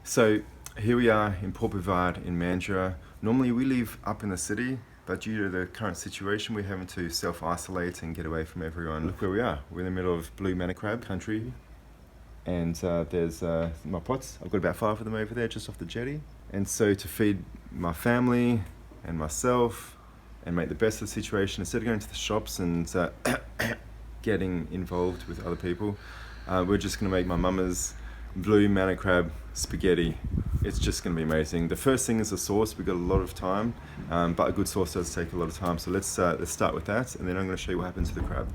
So here we are in Port Buvard in Mandurah. Normally we live up in the city, but due to the current situation, we're having to self-isolate and get away from everyone. Look where we are. We're in the middle of blue manna crab country. And there's my pots. I've got about 5 of them over there just off the jetty. And so to feed my family and myself and make the best of the situation, instead of going to the shops and getting involved with other people, we're just gonna make my mama's blue manna crab spaghetti. It's just gonna be amazing. The first thing is the sauce. We've got a lot of time, but a good sauce does take a lot of time. So let's start with that, and then I'm gonna show you what happens to the crab.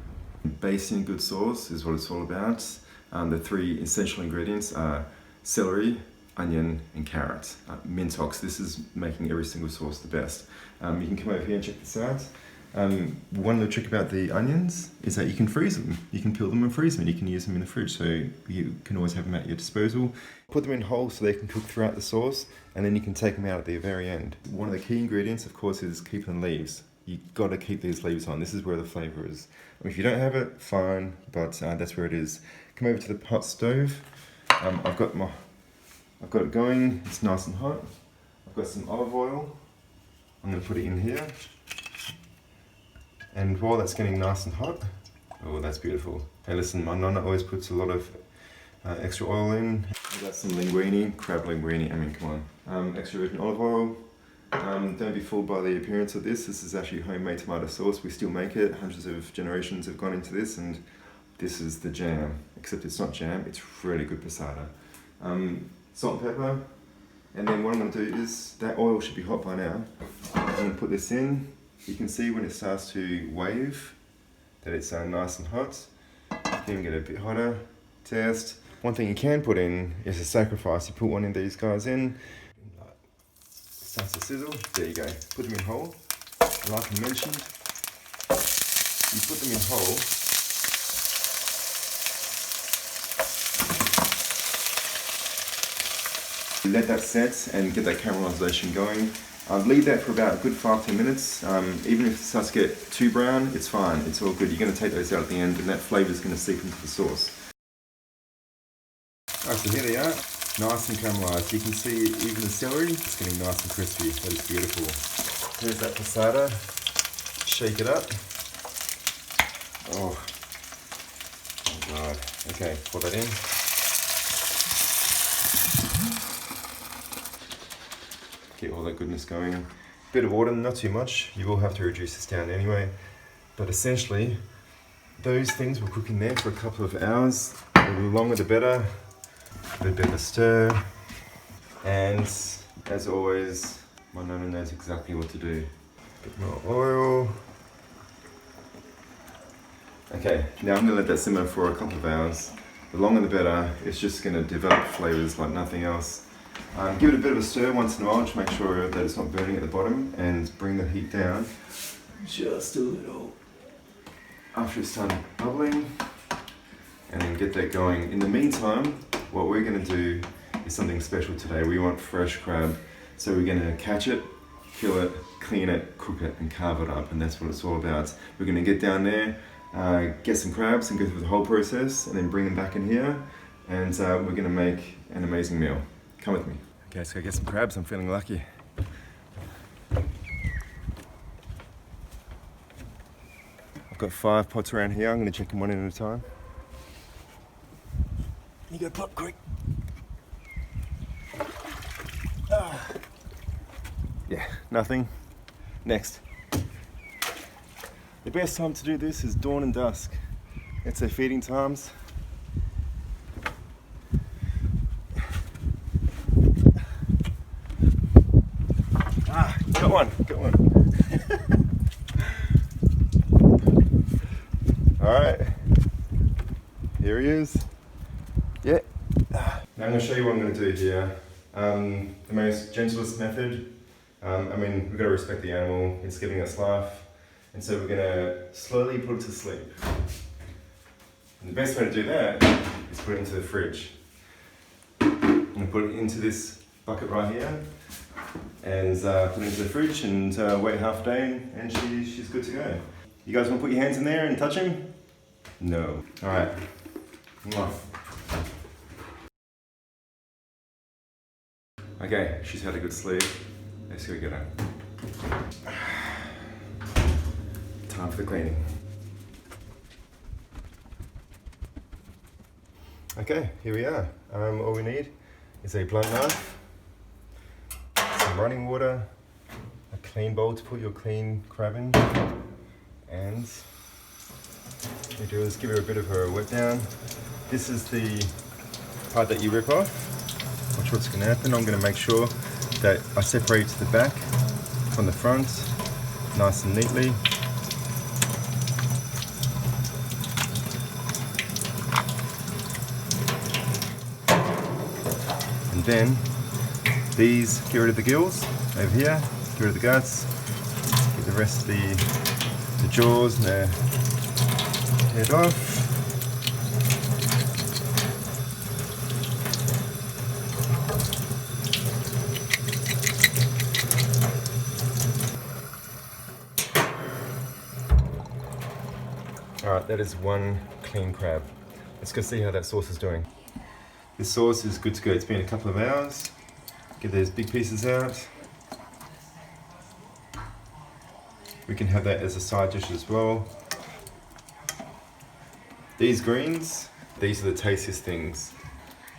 Basting good sauce is what it's all about. The 3 essential ingredients are celery, onion, and carrot. Mintox. This is making every single sauce the best. You can come over here and check this out. One little trick about the onions is that you can freeze them. You can peel them and freeze them, and you can use them in the fridge, so you can always have them at your disposal. Put them in whole so they can cook throughout the sauce, and then you can take them out at the very end. One of the key ingredients, of course, is keeping the leaves. You've got to keep these leaves on. This is where the flavour is. I mean, if you don't have it, fine, but that's where it is. Come over to the hot stove. I've got it going. It's nice and hot. I've got some olive oil. I'm going to put it in here. And while that's getting nice and hot, oh, that's beautiful. Hey, listen, my nonna always puts a lot of extra oil in. I've got some linguine, crab linguine. I mean, come on. Extra virgin olive oil. Don't be fooled by the appearance of this. This is actually homemade tomato sauce. We still make it. Hundreds of generations have gone into this, and this is the jam. Except it's not jam, it's really good passata. Salt and pepper. And then what I'm going to do is, that oil should be hot by now. I'm going to put this in. You can see when it starts to wave that it's nice and hot. You can get a bit hotter. Test. One thing you can put in is a sacrifice. You put one of these guys in. Starts to sizzle. There you go. Put them in whole. Like I mentioned, you put them in whole. Let that set and get that caramelization going. Leave that for about a good 5-10 minutes. Even if it starts to get too brown, it's fine. It's all good. You're going to take those out at the end, and that flavour is going to seep into the sauce. Alright, so here they are. Nice and caramelized. You can see even the celery is getting nice and crispy. That is beautiful. Here's that passata. Shake it up. Oh God. Okay, pour that in. Get all that goodness going. Bit of water, not too much. You will have to reduce this down anyway. But essentially, those things will cook in there for a couple of hours. The longer the better. A bit of a stir. And as always, my nonna knows exactly what to do. A bit more oil. Okay, now I'm gonna let that simmer for a couple of hours. The longer the better. It's just gonna develop flavors like nothing else. Give it a bit of a stir once in a while to make sure that it's not burning at the bottom, and bring the heat down just a little after it's done bubbling, and then get that going. In the meantime, what we're going to do is something special today. We want fresh crab, so we're going to catch it, kill it, clean it, cook it, and carve it up, and that's what it's all about. We're going to get down there, get some crabs and go through the whole process, and then bring them back in here, and we're going to make an amazing meal. Come with me. Okay, let's go get some crabs. I'm feeling lucky. I've got 5 pots around here. I'm going to check them one at a time. You go pot quick. Yeah, nothing. Next. The best time to do this is dawn and dusk. It's their feeding times. Got one. All right, here he is. Yeah. Now I'm going to show you what I'm going to do here. The most gentlest method. I mean, we've got to respect the animal. It's giving us life, and so we're going to slowly put it to sleep. And the best way to do that is put it into the fridge. I'm going to put it into this bucket right here. And put it into the fridge and wait half a day, and she's good to go. You guys want to put your hands in there and touch him? No. All right. Mwah. Okay, she's had a good sleep. Let's go get her. Time for the cleaning. Okay, here we are. All we need is a blunt knife, some running water, a clean bowl to put your clean crab in, and what we do is give her a bit of a wet down. This is the part that you rip off. Watch what's going to happen. I'm going to make sure that I separate the back from the front nice and neatly. And then these, get rid of the gills over here, get rid of the guts, get the rest of the jaws and the head off. Alright, that is one clean crab. Let's go see how that sauce is doing. This sauce is good to go. It's been a couple of hours. Get those big pieces out. We can have that as a side dish as well. These greens, these are the tastiest things.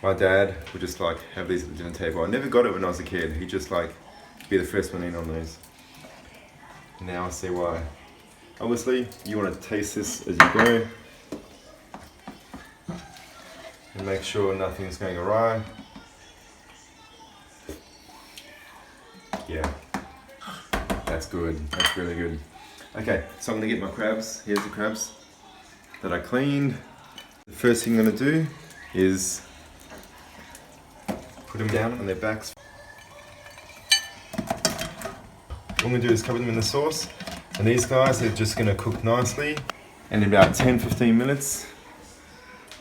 My dad would just like have these at the dinner table. I never got it when I was a kid. He'd just like be the first one in on these. Now I see why. Obviously, you want to taste this as you go. And make sure nothing's going awry. Yeah, that's good. That's really good. Okay, so I'm gonna get my crabs. Here's the crabs that I cleaned. The first thing I'm gonna do is put them down on their backs. What I'm gonna do is cover them in the sauce. And these guys are just gonna cook nicely. And in about 10-15 minutes,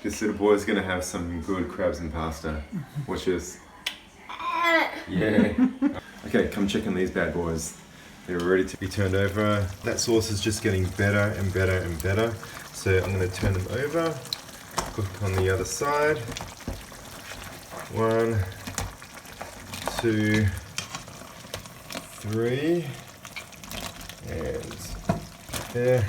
this little boy's gonna have some good crabs and pasta. Watch this. Yeah. Okay, come check on these bad boys. They're ready to be turned over. That sauce is just getting better and better and better. So I'm gonna turn them over. Cook on the other side. 1, 2, 3. And there.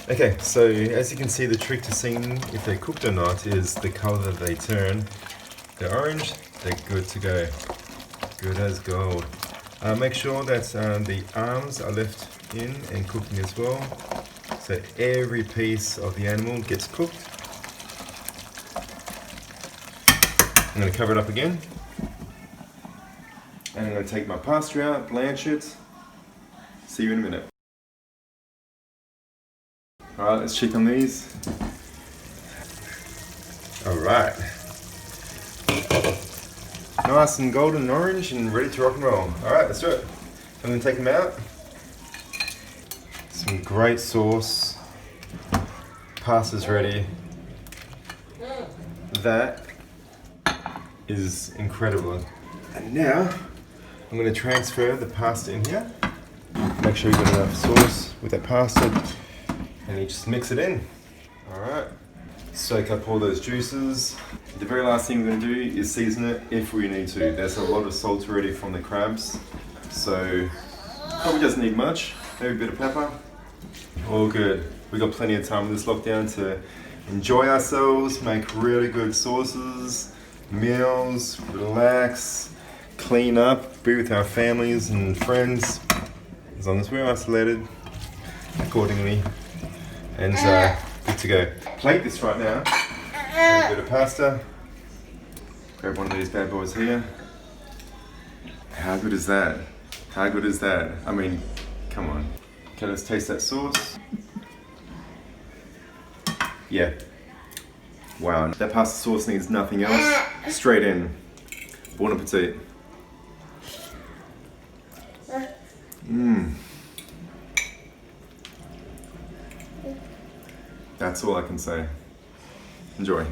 Okay, so as you can see, the trick to seeing if they're cooked or not is the color that they turn. They're orange, they're good to go. Good as gold. Make sure that the arms are left in and cooking as well. So every piece of the animal gets cooked. I'm going to cover it up again. And I'm going to take my pasta out, blanch it. See you in a minute. Alright, let's check on these. Alright. Nice and golden and orange and ready to rock and roll. Alright, let's do it. I'm going to take them out. Some great sauce. Pasta's ready. That is incredible. And now, I'm going to transfer the pasta in here. Make sure you've got enough sauce with that pasta. And you just mix it in. Alright. Soak up all those juices. The very last thing we're going to do is season it if we need to. There's a lot of salt already from the crabs. So, probably doesn't need much. Maybe a bit of pepper. All good. We've got plenty of time with this lockdown to enjoy ourselves, make really good sauces, meals, relax, clean up, be with our families and friends, as long as we're isolated accordingly. And good to go. Plate this right now. A bit of pasta. Grab one of these bad boys here. How good is that? How good is that? I mean, come on. Okay, let's taste that sauce. Yeah. Wow, that pasta sauce needs nothing else. Straight in. Bon appetit. Mmm. That's all I can say. Enjoy.